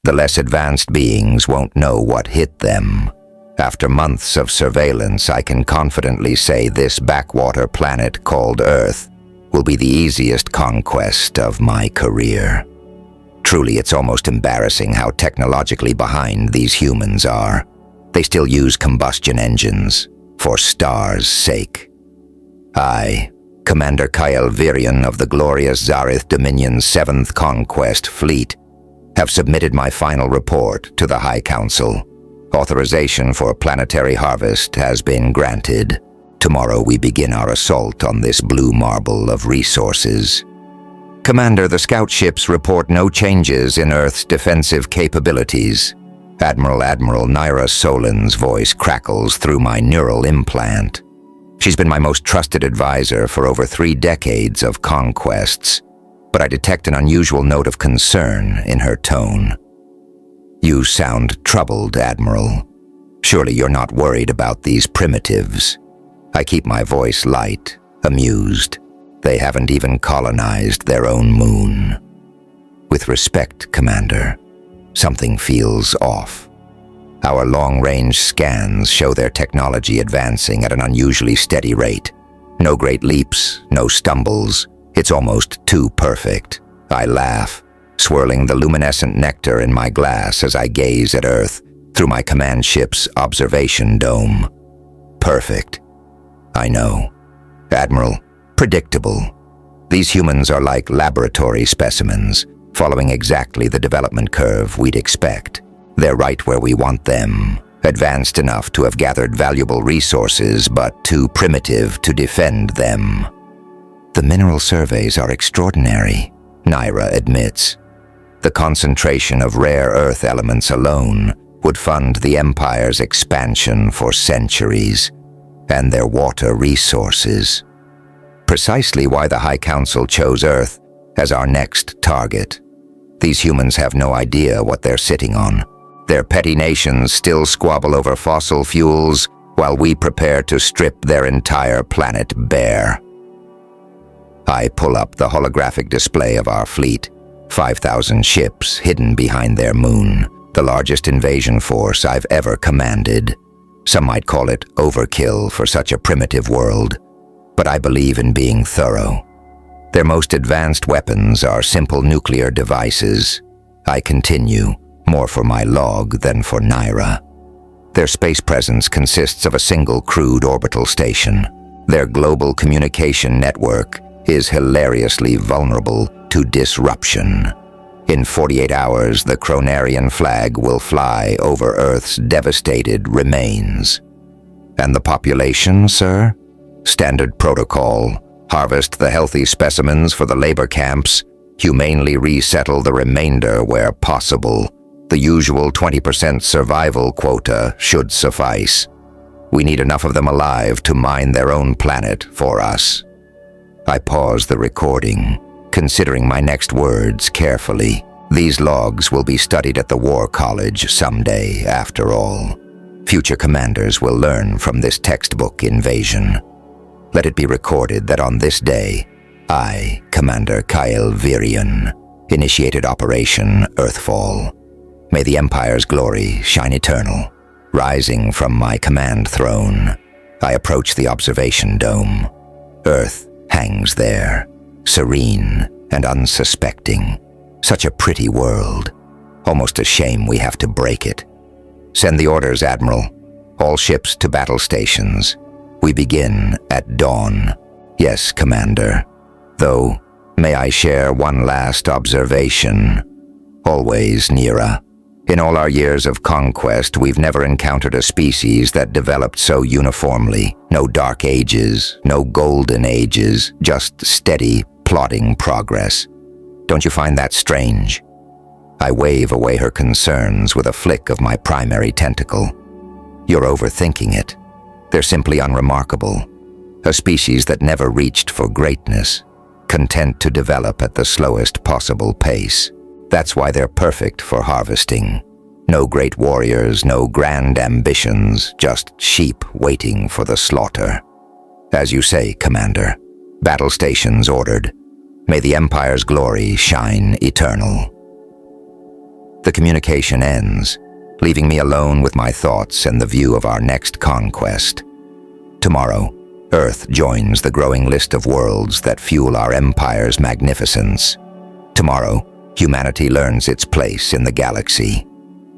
The less advanced beings won't know what hit them. After months of surveillance, I can confidently say this backwater planet called Earth will be the easiest conquest of my career. Truly, it's almost embarrassing how technologically behind these humans are. They still use combustion engines, for stars' sake. I, Commander Kyle Virion of the glorious Zareth Dominion's 7th Conquest Fleet, have submitted my final report to the High Council. Authorization for planetary harvest has been granted. Tomorrow we begin our assault on this blue marble of resources. Commander, the scout ships report no changes in Earth's defensive capabilities. Admiral Naira Solin's voice crackles through my neural implant. She's been my most trusted advisor for over 3 decades of conquests, but I detect an unusual note of concern in her tone. You sound troubled, Admiral. Surely you're not worried about these primitives. I keep my voice light, amused. They haven't even colonized their own moon. With respect, Commander, something feels off. Our long-range scans show their technology advancing at an unusually steady rate. No great leaps, no stumbles. It's almost too perfect. I laugh, swirling the luminescent nectar in my glass as I gaze at Earth through my command ship's observation dome. Perfect. I know. Admiral, predictable. These humans are like laboratory specimens, following exactly the development curve we'd expect. They're right where we want them, advanced enough to have gathered valuable resources, but too primitive to defend them. The mineral surveys are extraordinary, Naira admits. The concentration of rare Earth elements alone would fund the Empire's expansion for centuries, and their water resources. Precisely why the High Council chose Earth as our next target. These humans have no idea what they're sitting on. Their petty nations still squabble over fossil fuels while we prepare to strip their entire planet bare. I pull up the holographic display of our fleet, 5,000 ships hidden behind their moon, the largest invasion force I've ever commanded. Some might call it overkill for such a primitive world, but I believe in being thorough. Their most advanced weapons are simple nuclear devices. I continue, more for my log than for Naira. Their space presence consists of a single crewed orbital station. Their global communication network is hilariously vulnerable to disruption. In 48 hours, the Cronarian flag will fly over Earth's devastated remains. And the population, sir? Standard protocol. Harvest the healthy specimens for the labor camps, humanely resettle the remainder where possible. The usual 20% survival quota should suffice. We need enough of them alive to mine their own planet for us. I pause the recording, considering my next words carefully. These logs will be studied at the War College someday, after all. Future commanders will learn from this textbook invasion. Let it be recorded that on this day, I, Commander Kyle Virion, initiated Operation Earthfall. May the Empire's glory shine eternal. Rising from my command throne, I approach the observation dome. Earth hangs there, serene and unsuspecting. Such a pretty world. Almost a shame we have to break it. Send the orders, Admiral. All ships to battle stations. We begin at dawn. Yes, Commander. Though, may I share one last observation? Always, Naira. In all our years of conquest, we've never encountered a species that developed so uniformly. No dark ages, no golden ages, just steady, plodding progress. Don't you find that strange? I wave away her concerns with a flick of my primary tentacle. You're overthinking it. They're simply unremarkable. A species that never reached for greatness, content to develop at the slowest possible pace. That's why they're perfect for harvesting. No great warriors, no grand ambitions, just sheep waiting for the slaughter. As you say, Commander, battle stations ordered. May the Empire's glory shine eternal. The communication ends, leaving me alone with my thoughts and the view of our next conquest. Tomorrow, Earth joins the growing list of worlds that fuel our empire's magnificence. Tomorrow, humanity learns its place in the galaxy.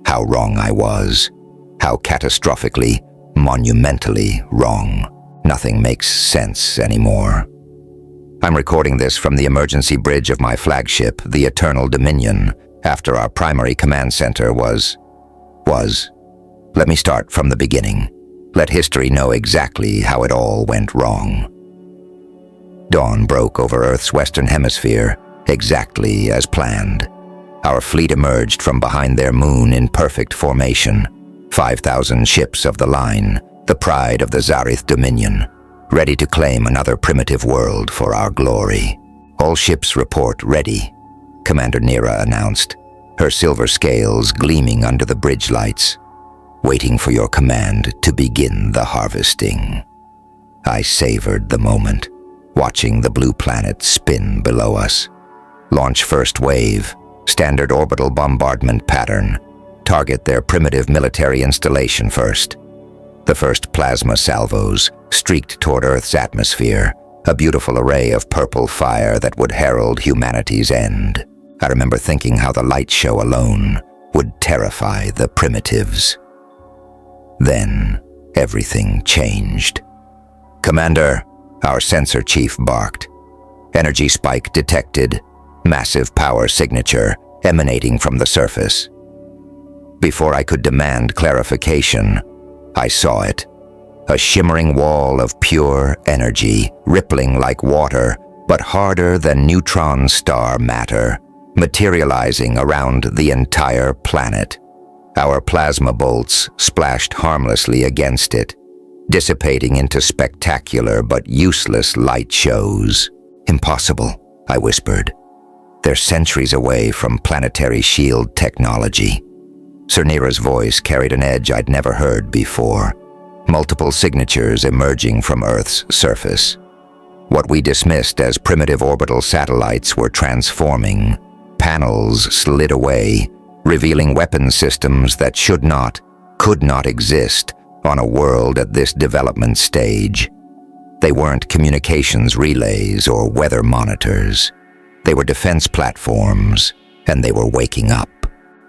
How wrong I was. How catastrophically, monumentally wrong. Nothing makes sense anymore. I'm recording this from the emergency bridge of my flagship, the Eternal Dominion, after our primary command center was. Let me start from the beginning. Let history know exactly how it all went wrong. Dawn broke over Earth's western hemisphere, exactly as planned. Our fleet emerged from behind their moon in perfect formation. 5,000 ships of the line, the pride of the Zareth Dominion, ready to claim another primitive world for our glory. All ships report ready, Commander Nira announced, her silver scales gleaming under the bridge lights, waiting for your command to begin the harvesting. I savored the moment, watching the blue planet spin below us. Launch first wave, standard orbital bombardment pattern. Target their primitive military installation first. The first plasma salvos streaked toward Earth's atmosphere, a beautiful array of purple fire that would herald humanity's end. I remember thinking how the light show alone would terrify the primitives. Then, everything changed. Commander, our sensor chief barked. Energy spike detected. Massive power signature emanating from the surface. Before I could demand clarification, I saw it. A shimmering wall of pure energy, rippling like water, but harder than neutron star matter, materializing around the entire planet. Our plasma bolts splashed harmlessly against it, dissipating into spectacular but useless light shows. Impossible, I whispered. They're centuries away from planetary shield technology. Sir Nira's voice carried an edge I'd never heard before. Multiple signatures emerging from Earth's surface. What we dismissed as primitive orbital satellites were transforming. Panels slid away, revealing weapon systems that could not exist on a world at this development stage. They weren't communications relays or weather monitors. They were defense platforms, and they were waking up.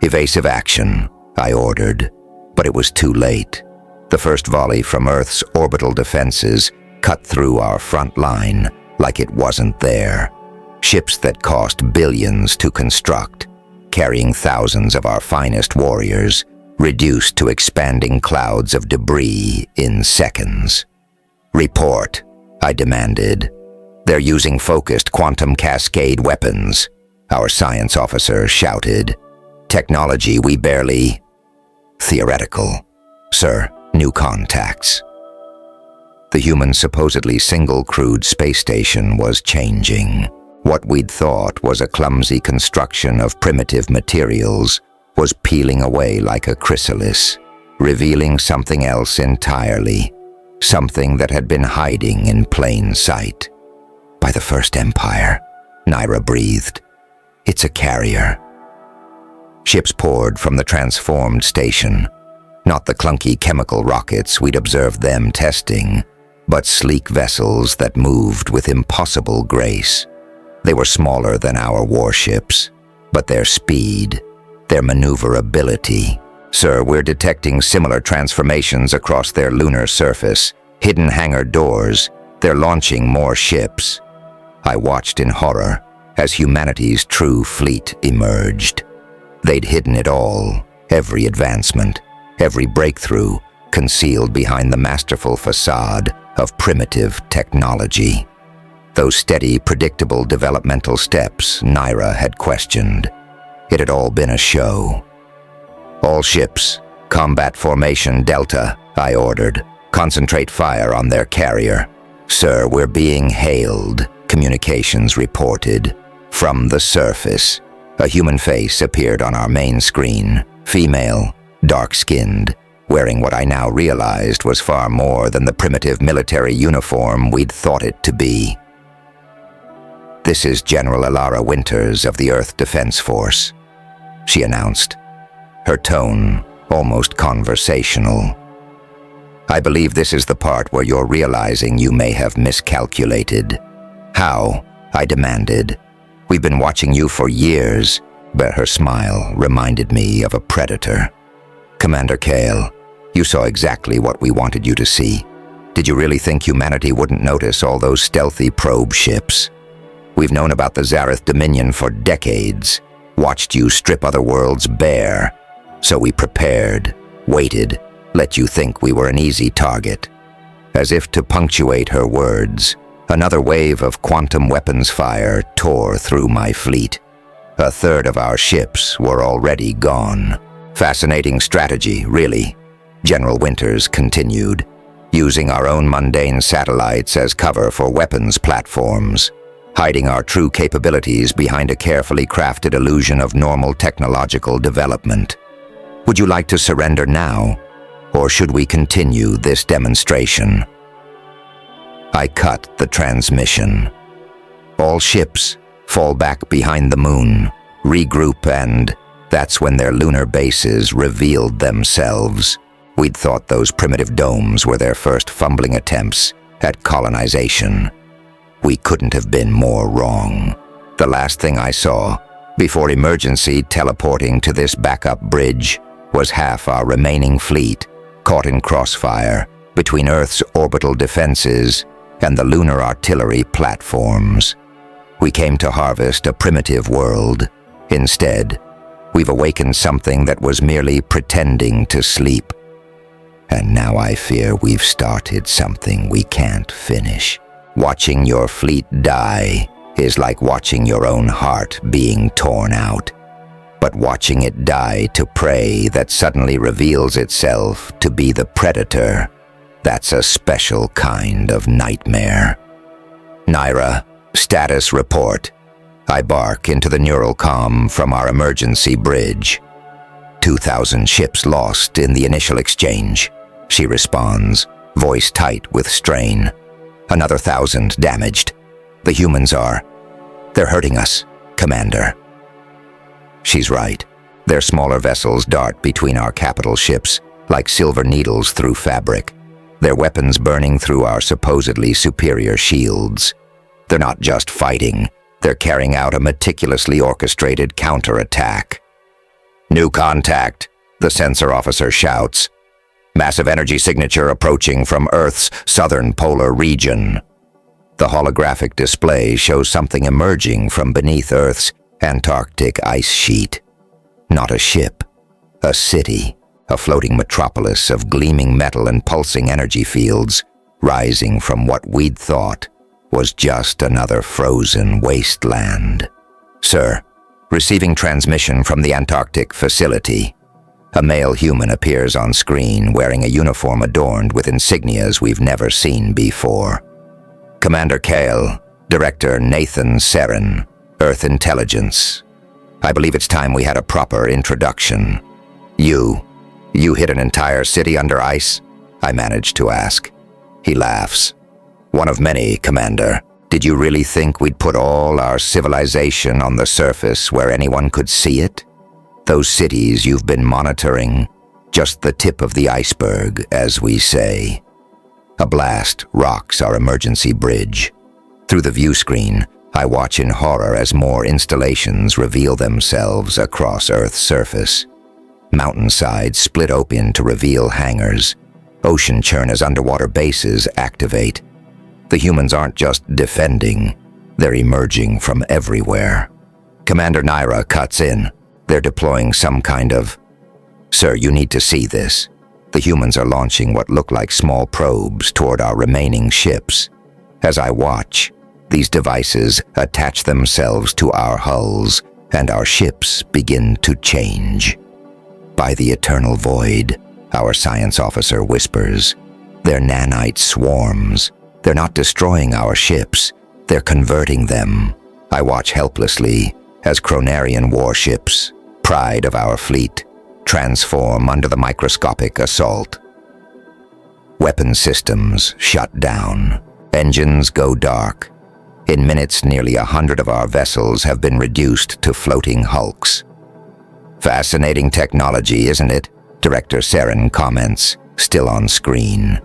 Evasive action, I ordered, but it was too late. The first volley from Earth's orbital defenses cut through our front line like it wasn't there. Ships that cost billions to construct, carrying thousands of our finest warriors, reduced to expanding clouds of debris in seconds. Report, I demanded. They're using focused quantum cascade weapons, our science officer shouted. Technology we barely... Theoretical. Sir, new contacts. The human supposedly single-crewed space station was changing. What we'd thought was a clumsy construction of primitive materials was peeling away like a chrysalis, revealing something else entirely, something that had been hiding in plain sight. By the First Empire, Nira breathed. It's a carrier. Ships poured from the transformed station, not the clunky chemical rockets we'd observed them testing, but sleek vessels that moved with impossible grace. They were smaller than our warships, but their speed, their maneuverability. Sir, we're detecting similar transformations across their lunar surface, hidden hangar doors. They're launching more ships. I watched in horror as humanity's true fleet emerged. They'd hidden it all, every advancement, every breakthrough, concealed behind the masterful facade of primitive technology. Those steady, predictable developmental steps Nira had questioned. It had all been a show. All ships, combat formation Delta, I ordered. Concentrate fire on their carrier. Sir, we're being hailed, communications reported. From the surface, a human face appeared on our main screen. Female, dark-skinned, wearing what I now realized was far more than the primitive military uniform we'd thought it to be. This is General Alara Winters of the Earth Defense Force, she announced, her tone almost conversational. "I believe this is the part where you're realizing you may have miscalculated." "How?" I demanded. "We've been watching you for years," but her smile reminded me of a predator. "Commander Kale, you saw exactly what we wanted you to see. Did you really think humanity wouldn't notice all those stealthy probe ships? We've known about the Zareth Dominion for decades, watched you strip other worlds bare. So we prepared, waited, let you think we were an easy target." As if to punctuate her words, another wave of quantum weapons fire tore through my fleet. A third of our ships were already gone. "Fascinating strategy, really," General Winters continued, "using our own mundane satellites as cover for weapons platforms, hiding our true capabilities behind a carefully crafted illusion of normal technological development. Would you like to surrender now, or should we continue this demonstration?" I cut the transmission. "All ships fall back behind the moon, regroup, and that's when their lunar bases revealed themselves. We'd thought those primitive domes were their first fumbling attempts at colonization. We couldn't have been more wrong. The last thing I saw, before emergency teleporting to this backup bridge, was half our remaining fleet, caught in crossfire between Earth's orbital defenses and the lunar artillery platforms. We came to harvest a primitive world. Instead, we've awakened something that was merely pretending to sleep. And now I fear we've started something we can't finish. Watching your fleet die is like watching your own heart being torn out. But watching it die to prey that suddenly reveals itself to be the predator, that's a special kind of nightmare." "Naira, status report." I bark into the neural comm from our emergency bridge. 2,000 ships lost in the initial exchange," she responds, voice tight with strain. "Another 1,000 damaged. The humans they're hurting us, Commander." She's right. Their smaller vessels dart between our capital ships like silver needles through fabric, their weapons burning through our supposedly superior shields. They're not just fighting, they're carrying out a meticulously orchestrated counterattack. "New contact," the sensor officer shouts. "Massive energy signature approaching from Earth's southern polar region." The holographic display shows something emerging from beneath Earth's Antarctic ice sheet. Not a ship, a city, a floating metropolis of gleaming metal and pulsing energy fields, rising from what we'd thought was just another frozen wasteland. "Sir, receiving transmission from the Antarctic facility." A male human appears on screen wearing a uniform adorned with insignias we've never seen before. "Commander Kale, Director Nathan Seren, Earth Intelligence. I believe it's time we had a proper introduction. You hit an entire city under ice?" I managed to ask. He laughs. "One of many, Commander. Did you really think we'd put all our civilization on the surface where anyone could see it? Those cities you've been monitoring, just the tip of the iceberg, as we say." A blast rocks our emergency bridge. Through the view screen, I watch in horror as more installations reveal themselves across Earth's surface. Mountainsides split open to reveal hangars. Ocean churn as underwater bases activate. The humans aren't just defending, they're emerging from everywhere. Commander Naira cuts in. They're deploying some kind of... "Sir, you need to see this. The humans are launching what look like small probes toward our remaining ships. As I watch, these devices attach themselves to our hulls, and our ships begin to change. By the eternal void, our science officer whispers, they're nanite swarms. They're not destroying our ships, they're converting them. I watch helplessly as Chronarian warships, pride of our fleet, transform under the microscopic assault. Weapon systems shut down. Engines go dark. In minutes, nearly 100 of our vessels have been reduced to floating hulks. Fascinating technology, isn't it? Director Saren comments, still on screen.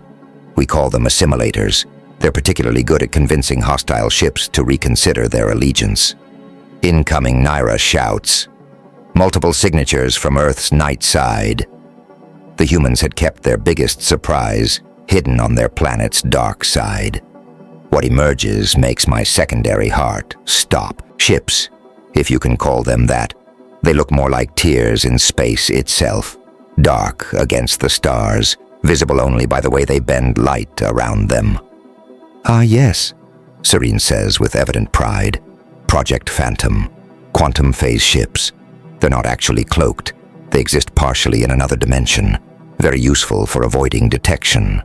We call them assimilators. They're particularly good at convincing hostile ships to reconsider their allegiance. Incoming Naira shouts. Multiple signatures from Earth's night side. The humans had kept their biggest surprise hidden on their planet's dark side. What emerges makes my secondary heart stop. Ships, if you can call them that. They look more like tears in space itself, dark against the stars, visible only by the way they bend light around them. Ah, yes, Serene says with evident pride. Project Phantom, quantum phase ships. They're not actually cloaked. They exist partially in another dimension, very useful for avoiding detection.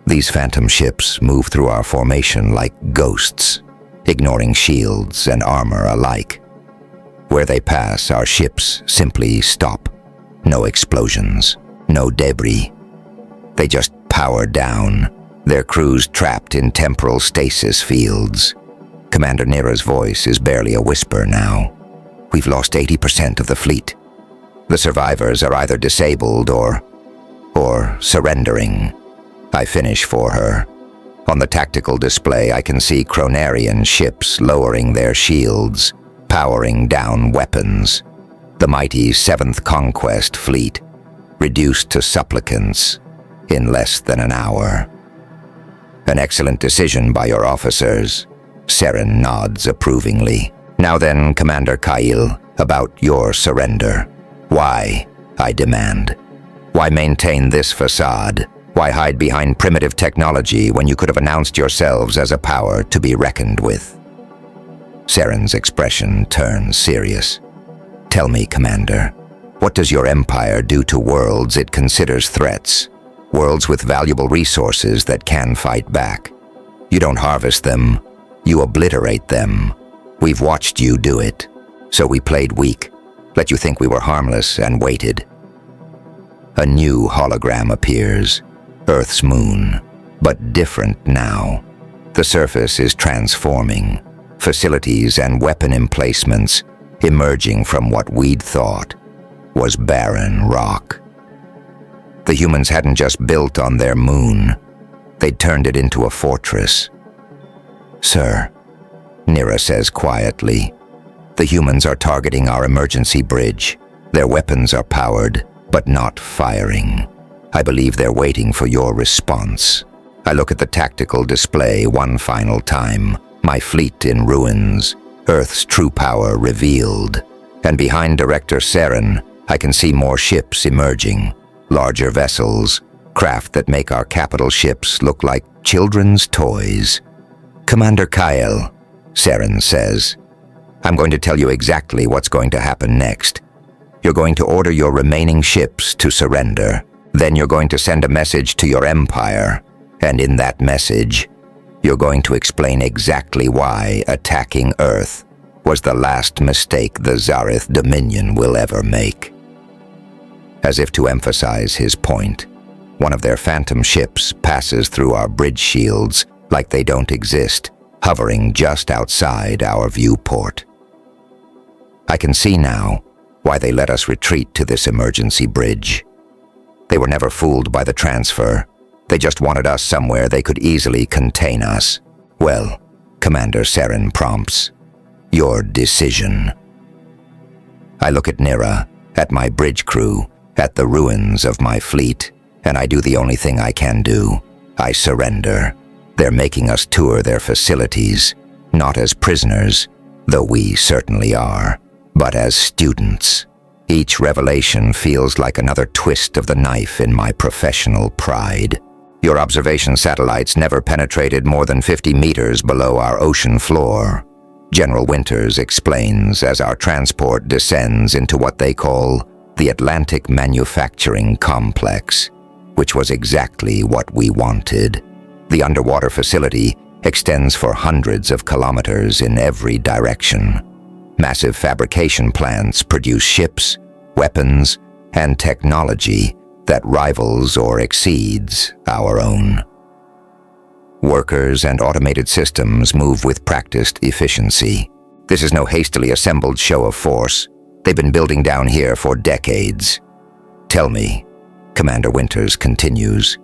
These phantom ships move through our formation like ghosts, ignoring shields and armor alike. Where they pass, our ships simply stop. No explosions, no debris. They just power down, their crews trapped in temporal stasis fields. Commander Nira's voice is barely a whisper now. We've lost 80% of the fleet. The survivors are either disabled or surrendering. I finish for her. On the tactical display, I can see Chronarian ships lowering their shields, powering down weapons. The mighty 7th Conquest fleet, reduced to supplicants in less than an hour. An excellent decision by your officers. Saren nods approvingly. Now then, Commander Kyle, about your surrender. Why, I demand. Why maintain this facade? Why hide behind primitive technology when you could have announced yourselves as a power to be reckoned with? Saren's expression turns serious. Tell me, Commander, what does your empire do to worlds it considers threats? Worlds with valuable resources that can fight back. You don't harvest them, you obliterate them. We've watched you do it, so we played weak, let you think we were harmless and waited. A new hologram appears, Earth's moon, but different now. The surface is transforming, facilities and weapon emplacements emerging from what we'd thought was barren rock. The humans hadn't just built on their moon, they'd turned it into a fortress. Sir, Nira says quietly, the humans are targeting our emergency bridge. Their weapons are powered, but not firing. I believe they're waiting for your response. I look at the tactical display one final time, my fleet in ruins, Earth's true power revealed. And behind Director Saren, I can see more ships emerging, larger vessels, craft that make our capital ships look like children's toys. Commander Kyle, Saren says, I'm going to tell you exactly what's going to happen next. You're going to order your remaining ships to surrender. Then you're going to send a message to your empire, and in that message, you're going to explain exactly why attacking Earth was the last mistake the Zareth Dominion will ever make. As if to emphasize his point, one of their phantom ships passes through our bridge shields like they don't exist, hovering just outside our viewport. I can see now why they let us retreat to this emergency bridge. They were never fooled by the transfer. They just wanted us somewhere they could easily contain us. Well, Commander Saren prompts, your decision. I look at Nira, at my bridge crew, at the ruins of my fleet, and I do the only thing I can do. I surrender. They're making us tour their facilities, not as prisoners, though we certainly are, but as students. Each revelation feels like another twist of the knife in my professional pride. Your observation satellites never penetrated more than 50 meters below our ocean floor. General Winters explains as our transport descends into what they call the Atlantic Manufacturing Complex, which was exactly what we wanted. The underwater facility extends for hundreds of kilometers in every direction. Massive fabrication plants produce ships, weapons, and technology that rivals or exceeds our own. Workers and automated systems move with practiced efficiency. This is no hastily assembled show of force. They've been building down here for decades. Tell me, Commander Winters continues,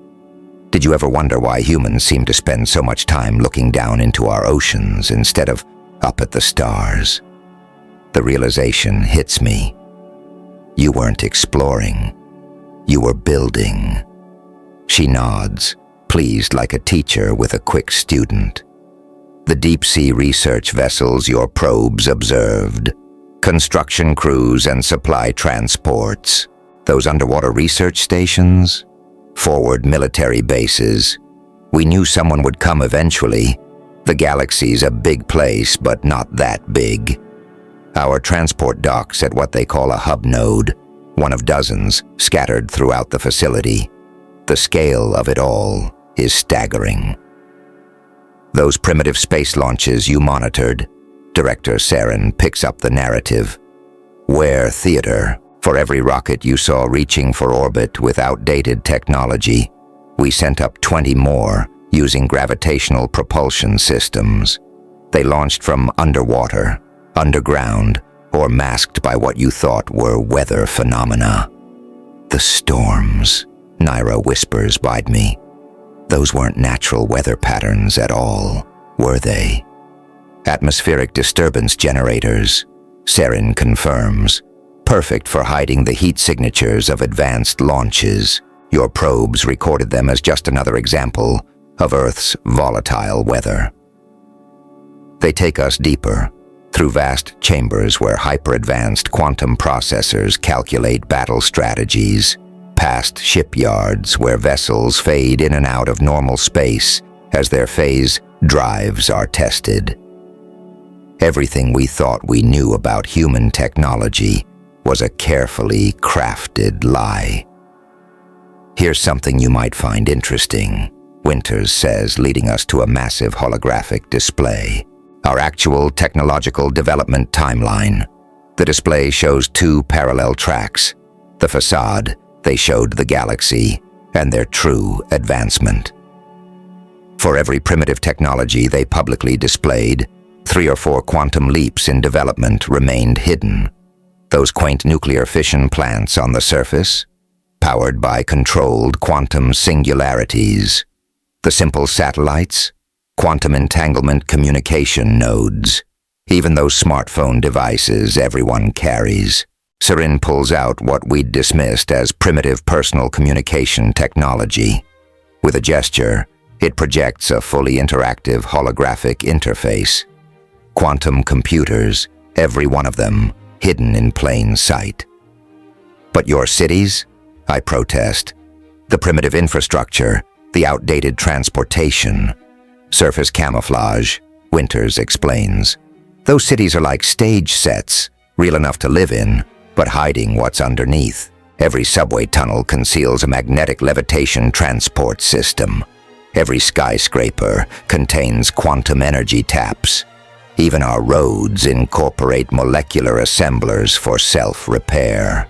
did you ever wonder why humans seem to spend so much time looking down into our oceans instead of up at the stars? The realization hits me. You weren't exploring. You were building. She nods, pleased like a teacher with a quick student. The deep-sea research vessels your probes observed, construction crews and supply transports, those underwater research stations, forward military bases. We knew someone would come eventually. The galaxy's a big place, but not that big. Our transport docks at what they call a hub node, one of dozens scattered throughout the facility. The scale of it all is staggering. Those primitive space launches you monitored, Director Saren picks up the narrative. Where theater, for every rocket you saw reaching for orbit with outdated technology, we sent up 20 more using gravitational propulsion systems. They launched from underwater, underground, or masked by what you thought were weather phenomena. The storms, Naira whispers by me. Those weren't natural weather patterns at all, were they? Atmospheric disturbance generators, Saren confirms. Perfect for hiding the heat signatures of advanced launches. Your probes recorded them as just another example of Earth's volatile weather. They take us deeper, through vast chambers where hyper-advanced quantum processors calculate battle strategies, past shipyards where vessels fade in and out of normal space as their phase drives are tested. Everything we thought we knew about human technology was a carefully crafted lie. Here's something you might find interesting, Winters says, leading us to a massive holographic display. Our actual technological development timeline. The display shows 2 parallel tracks. The facade, they showed the galaxy, and their true advancement. For every primitive technology they publicly displayed, 3 or 4 quantum leaps in development remained hidden. Those quaint nuclear fission plants on the surface, powered by controlled quantum singularities. The simple satellites, quantum entanglement communication nodes, even those smartphone devices everyone carries. Saren pulls out what we'd dismissed as primitive personal communication technology. With a gesture, it projects a fully interactive holographic interface. Quantum computers, every one of them, hidden in plain sight. But your cities? I protest. The primitive infrastructure, the outdated transportation, surface camouflage, Winters explains. Those cities are like stage sets, real enough to live in, but hiding what's underneath. Every subway tunnel conceals a magnetic levitation transport system. Every skyscraper contains quantum energy taps. Even our roads incorporate molecular assemblers for self-repair.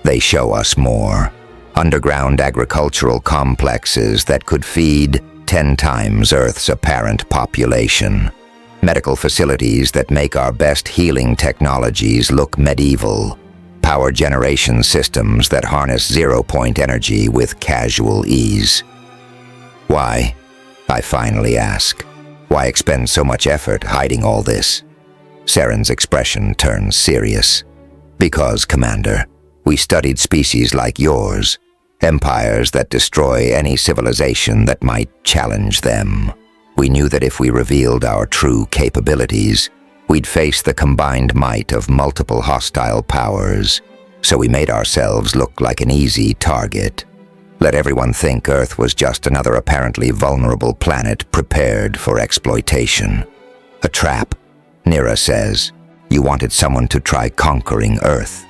They show us more. Underground agricultural complexes that could feed 10 times Earth's apparent population. Medical facilities that make our best healing technologies look medieval. Power generation systems that harness zero-point energy with casual ease. Why? I finally ask. Why expend so much effort hiding all this? Saren's expression turns serious. Because, Commander, we studied species like yours, empires that destroy any civilization that might challenge them. We knew that if we revealed our true capabilities, we'd face the combined might of multiple hostile powers, so we made ourselves look like an easy target. Let everyone think Earth was just another apparently vulnerable planet prepared for exploitation. A trap, Nira says. You wanted someone to try conquering Earth.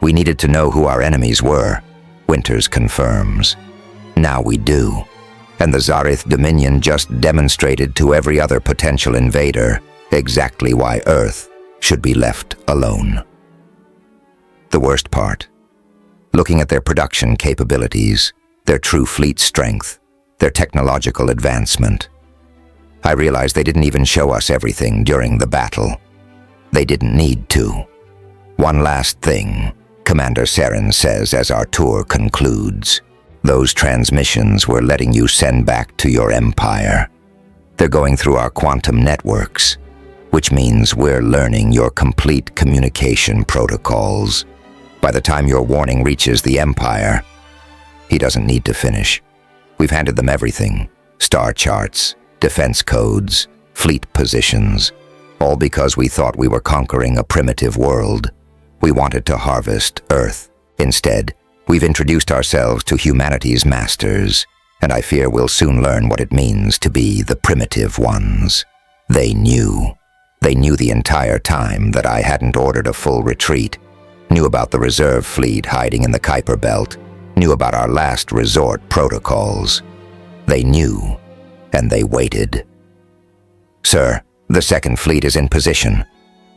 We needed to know who our enemies were, Winters confirms. Now we do. And the Zareth Dominion just demonstrated to every other potential invader exactly why Earth should be left alone. The worst part, looking at their production capabilities, their true fleet strength, their technological advancement, I realized they didn't even show us everything during the battle. They didn't need to. "One last thing," Commander Saren says as our tour concludes. "Those transmissions we're letting you send back to your empire. They're going through our quantum networks, which means we're learning your complete communication protocols. By the time your warning reaches the Empire," he doesn't need to finish. "We've handed them everything: star charts, defense codes, fleet positions, all because we thought we were conquering a primitive world. We wanted to harvest Earth. Instead, we've introduced ourselves to humanity's masters, and I fear we'll soon learn what it means to be the primitive ones. They knew the entire time that I hadn't ordered a full retreat, knew about the reserve fleet hiding in the Kuiper Belt, knew about our last resort protocols. They knew, and they waited." "Sir, the second fleet is in position,"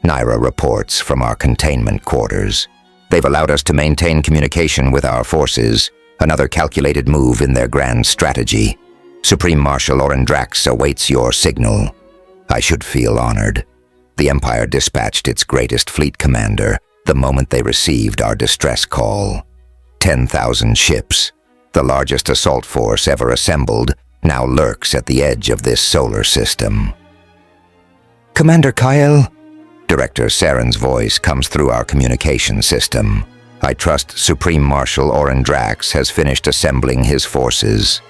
Naira reports from our containment quarters. "They've allowed us to maintain communication with our forces, another calculated move in their grand strategy. Supreme Marshal Orendrax awaits your signal." I should feel honored. The Empire dispatched its greatest fleet commander the moment they received our distress call. 10,000 ships, the largest assault force ever assembled, now lurks at the edge of this solar system. "Commander Kyle?" Director Saren's voice comes through our communication system. "I trust Supreme Marshal Orendrax has finished assembling his forces."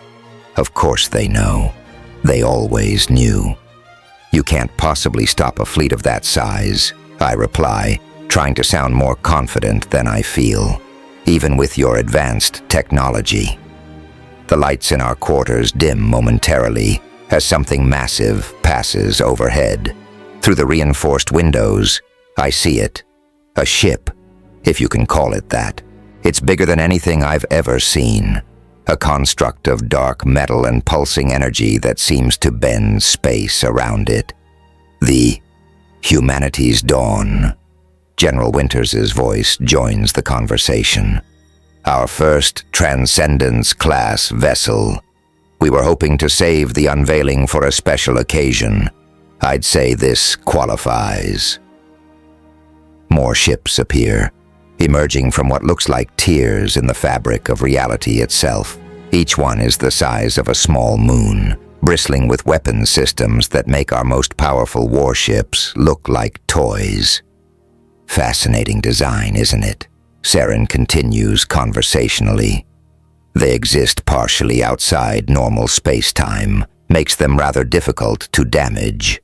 Of course they know. They always knew. "You can't possibly stop a fleet of that size," I reply, trying to sound more confident than I feel, "even with your advanced technology." The lights in our quarters dim momentarily as something massive passes overhead. Through the reinforced windows, I see it. A ship, if you can call it that. It's bigger than anything I've ever seen. A construct of dark metal and pulsing energy that seems to bend space around it. The Humanity's Dawn. General Winters' voice joins the conversation. "Our first Transcendence-class vessel. We were hoping to save the unveiling for a special occasion. I'd say this qualifies." More ships appear, emerging from what looks like tears in the fabric of reality itself. Each one is the size of a small moon, bristling with weapon systems that make our most powerful warships look like toys. "Fascinating design, isn't it?" Saren continues conversationally. "They exist partially outside normal space-time, makes them rather difficult to damage.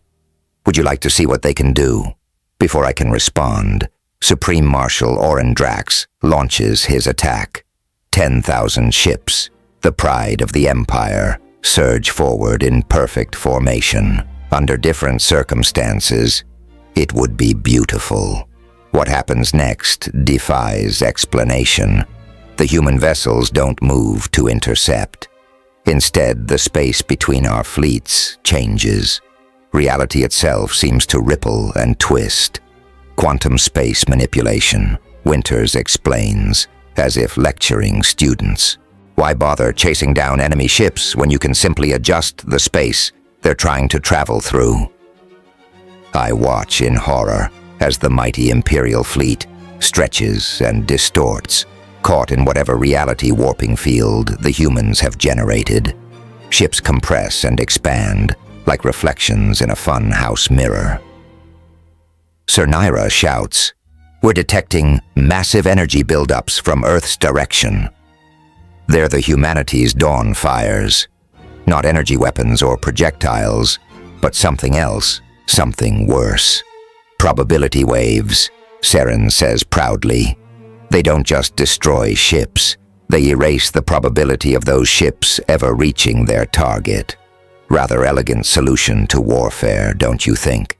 Would you like to see what they can do?" Before I can respond, Supreme Marshal Orendrax launches his attack. 10,000 ships, the pride of the Empire, surge forward in perfect formation. Under different circumstances, it would be beautiful. What happens next defies explanation. The human vessels don't move to intercept. Instead, the space between our fleets changes. Reality itself seems to ripple and twist. "Quantum space manipulation," Winters explains, as if lecturing students. "Why bother chasing down enemy ships when you can simply adjust the space they're trying to travel through?" I watch in horror as the mighty Imperial fleet stretches and distorts, caught in whatever reality warping field the humans have generated. Ships compress and expand, like reflections in a funhouse mirror. Sir Naira shouts, "We're detecting massive energy buildups from Earth's direction." They're the Humanity's Dawn fires. Not energy weapons or projectiles, but something else, something worse. "Probability waves," Saren says proudly. "They don't just destroy ships, they erase the probability of those ships ever reaching their target." Rather elegant solution to warfare, don't you think?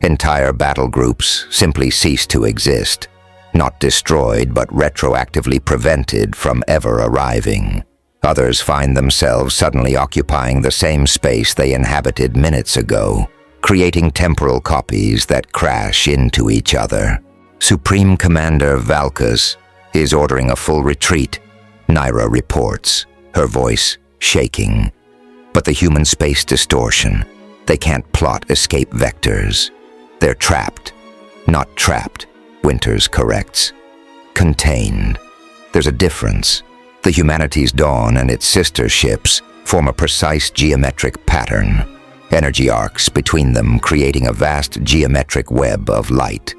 Entire battle groups simply cease to exist, not destroyed but retroactively prevented from ever arriving. Others find themselves suddenly occupying the same space they inhabited minutes ago, creating temporal copies that crash into each other. Supreme Commander Valkus is ordering a full retreat, Naira reports, her voice shaking. But the human space distortion, they can't plot escape vectors. They're trapped. Not trapped, Winters corrects. Contained. There's a difference. The humanity's dawn and its sister ships form a precise geometric pattern, energy arcs between them creating a vast geometric web of light.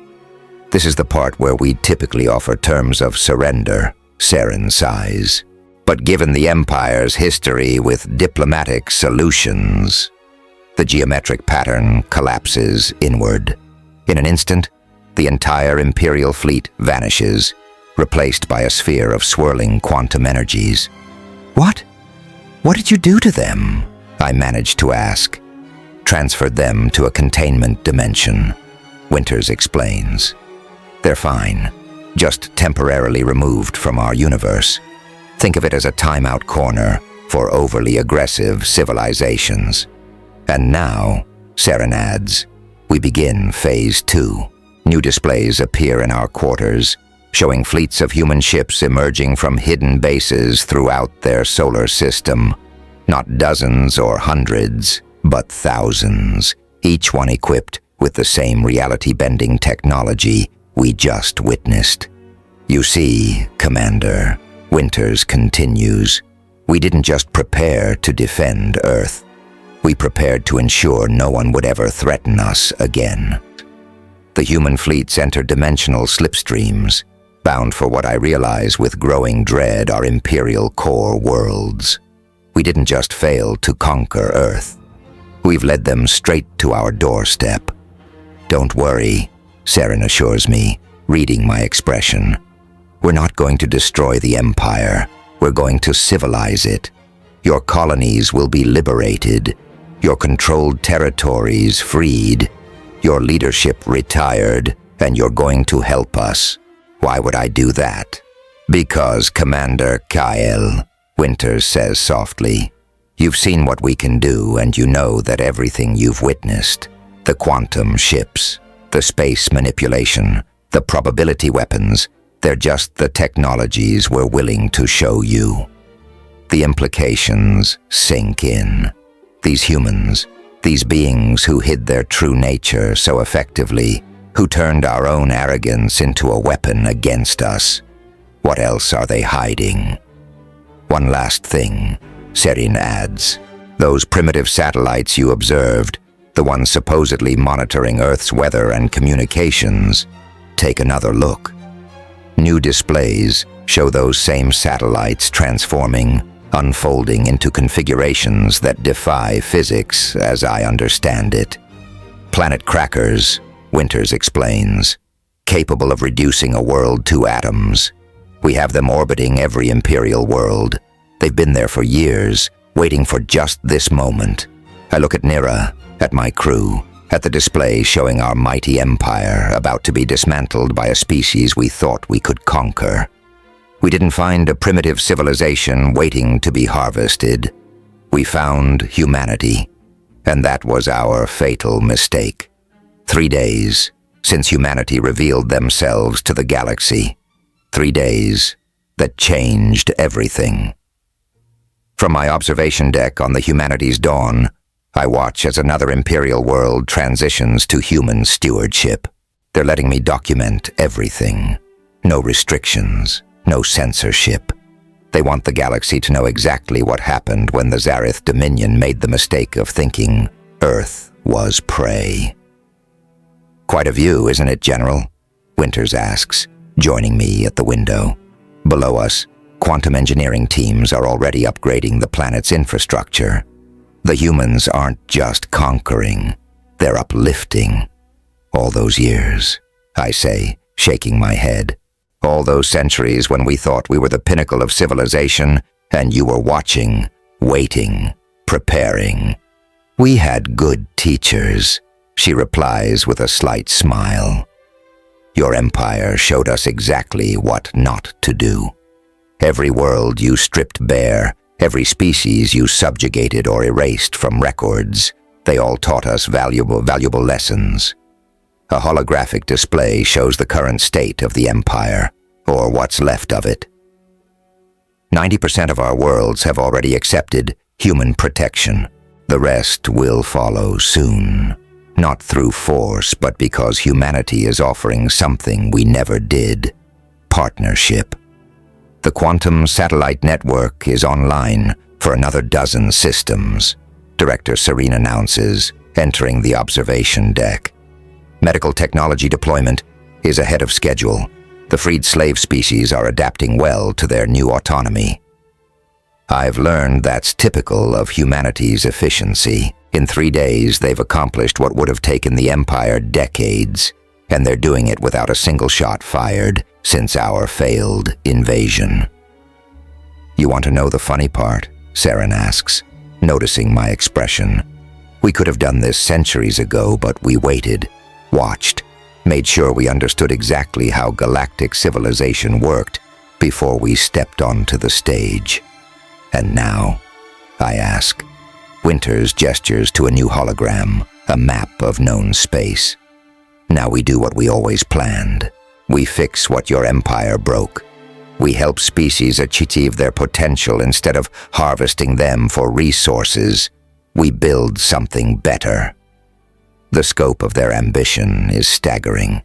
This is the part where we typically offer terms of surrender, sarin size. But given the Empire's history with diplomatic solutions, the geometric pattern collapses inward. In an instant, the entire Imperial fleet vanishes, replaced by a sphere of swirling quantum energies. What? What did you do to them? I managed to ask. Transferred them to a containment dimension. Winters explains. They're fine, just temporarily removed from our universe. Think of it as a timeout corner for overly aggressive civilizations. And now, Saren adds, we begin Phase 2. New displays appear in our quarters, showing fleets of human ships emerging from hidden bases throughout their solar system. Not dozens or hundreds, but thousands, each one equipped with the same reality-bending technology we just witnessed. You see, Commander, Winters continues, we didn't just prepare to defend Earth. We prepared to ensure no one would ever threaten us again. The human fleets enter dimensional slipstreams, bound for what I realize with growing dread are Imperial core worlds. We didn't just fail to conquer Earth. We've led them straight to our doorstep. Don't worry, Saren assures me, reading my expression. We're not going to destroy the Empire. We're going to civilize it. Your colonies will be liberated, your controlled territories freed, your leadership retired, and you're going to help us. Why would I do that? Because, Commander Kyle, Winters says softly, you've seen what we can do and you know that everything you've witnessed, the quantum ships, the space manipulation, the probability weapons, they're just the technologies we're willing to show you. The implications sink in. These humans, these beings who hid their true nature so effectively, who turned our own arrogance into a weapon against us. What else are they hiding? One last thing, Serin adds. Those primitive satellites you observed, the ones supposedly monitoring Earth's weather and communications, take another look. New displays show those same satellites transforming, unfolding into configurations that defy physics as I understand it. Planet crackers, Winters explains, capable of reducing a world to atoms. We have them orbiting every Imperial world. They've been there for years, waiting for just this moment. I look at Nira, at my crew, at the display showing our mighty empire about to be dismantled by a species we thought we could conquer. We didn't find a primitive civilization waiting to be harvested. We found humanity, and that was our fatal mistake. 3 days since humanity revealed themselves to the galaxy. 3 days that changed everything. From my observation deck on the humanity's dawn, I watch as another Imperial world transitions to human stewardship. They're letting me document everything. No restrictions, no censorship. They want the galaxy to know exactly what happened when the Zareth Dominion made the mistake of thinking Earth was prey. Quite a view, isn't it, General? Winters asks, joining me at the window. Below us, quantum engineering teams are already upgrading the planet's infrastructure. The humans aren't just conquering, they're uplifting. All those years, I say, shaking my head. All those centuries when we thought we were the pinnacle of civilization, and you were watching, waiting, preparing. We had good teachers, she replies with a slight smile. Your empire showed us exactly what not to do. Every world you stripped bare, every species you subjugated or erased from records, they all taught us valuable lessons. A holographic display shows the current state of the Empire, or what's left of it. 90% of our worlds have already accepted human protection. The rest will follow soon. Not through force, but because humanity is offering something we never did: partnership. The quantum satellite network is online for another dozen systems, Director Serene announces, entering the observation deck. Medical technology deployment is ahead of schedule. The freed slave species are adapting well to their new autonomy. I've learned that's typical of humanity's efficiency. In 3 days, they've accomplished what would have taken the Empire decades, and they're doing it without a single shot fired since our failed invasion. You want to know the funny part? Saren asks, noticing my expression. We could have done this centuries ago, but we waited, watched, made sure we understood exactly how galactic civilization worked before we stepped onto the stage. And now, I ask. Winters gestures to a new hologram, a map of known space. Now we do what we always planned. We fix what your empire broke. We help species achieve their potential instead of harvesting them for resources. We build something better. The scope of their ambition is staggering.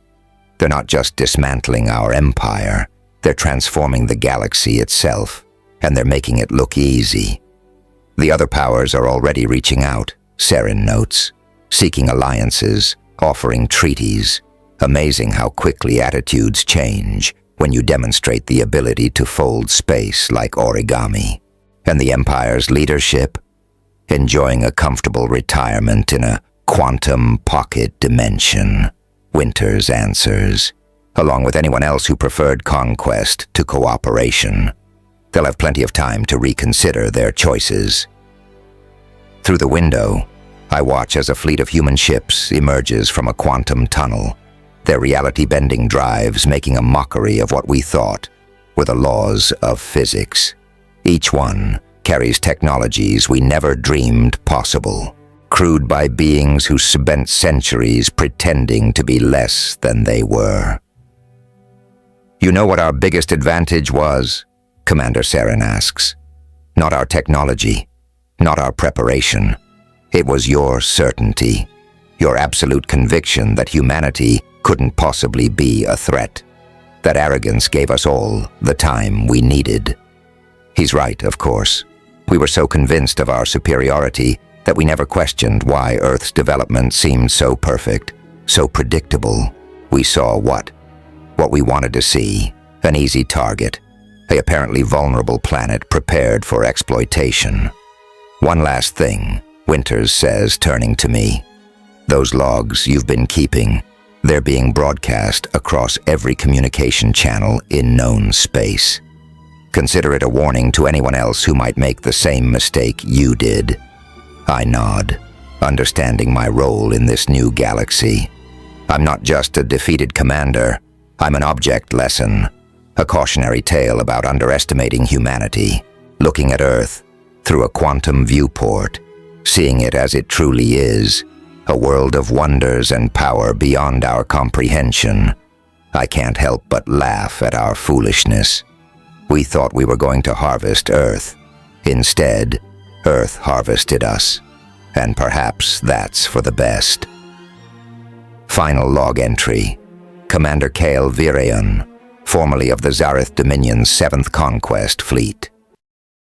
They're not just dismantling our empire, they're transforming the galaxy itself, and they're making it look easy. The other powers are already reaching out, Saren notes, seeking alliances, offering treaties. Amazing how quickly attitudes change when you demonstrate the ability to fold space like origami. And the Empire's leadership? Enjoying a comfortable retirement in a quantum pocket dimension, Winters answers, along with anyone else who preferred conquest to cooperation. They'll have plenty of time to reconsider their choices. Through the window, I watch as a fleet of human ships emerges from a quantum tunnel, their reality-bending drives making a mockery of what we thought were the laws of physics. Each one carries technologies we never dreamed possible, crewed by beings who spent centuries pretending to be less than they were. You know what our biggest advantage was? Commander Saren asks. Not our technology, not our preparation. It was your certainty, your absolute conviction that humanity couldn't possibly be a threat. That arrogance gave us all the time we needed. He's right, of course. We were so convinced of our superiority that we never questioned why Earth's development seemed so perfect, so predictable. We saw what we wanted to see, an easy target, an apparently vulnerable planet prepared for exploitation. One last thing, Winters says, turning to me. Those logs you've been keeping, they're being broadcast across every communication channel in known space. Consider it a warning to anyone else who might make the same mistake you did. I nod, understanding my role in this new galaxy. I'm not just a defeated commander, I'm an object lesson, a cautionary tale about underestimating humanity, looking at Earth through a quantum viewport, seeing it as it truly is, a world of wonders and power beyond our comprehension. I can't help but laugh at our foolishness. We thought we were going to harvest Earth. Instead, Earth harvested us. And perhaps that's for the best. Final log entry. Commander Kale Virion, formerly of the Zareth Dominion's 7th Conquest Fleet.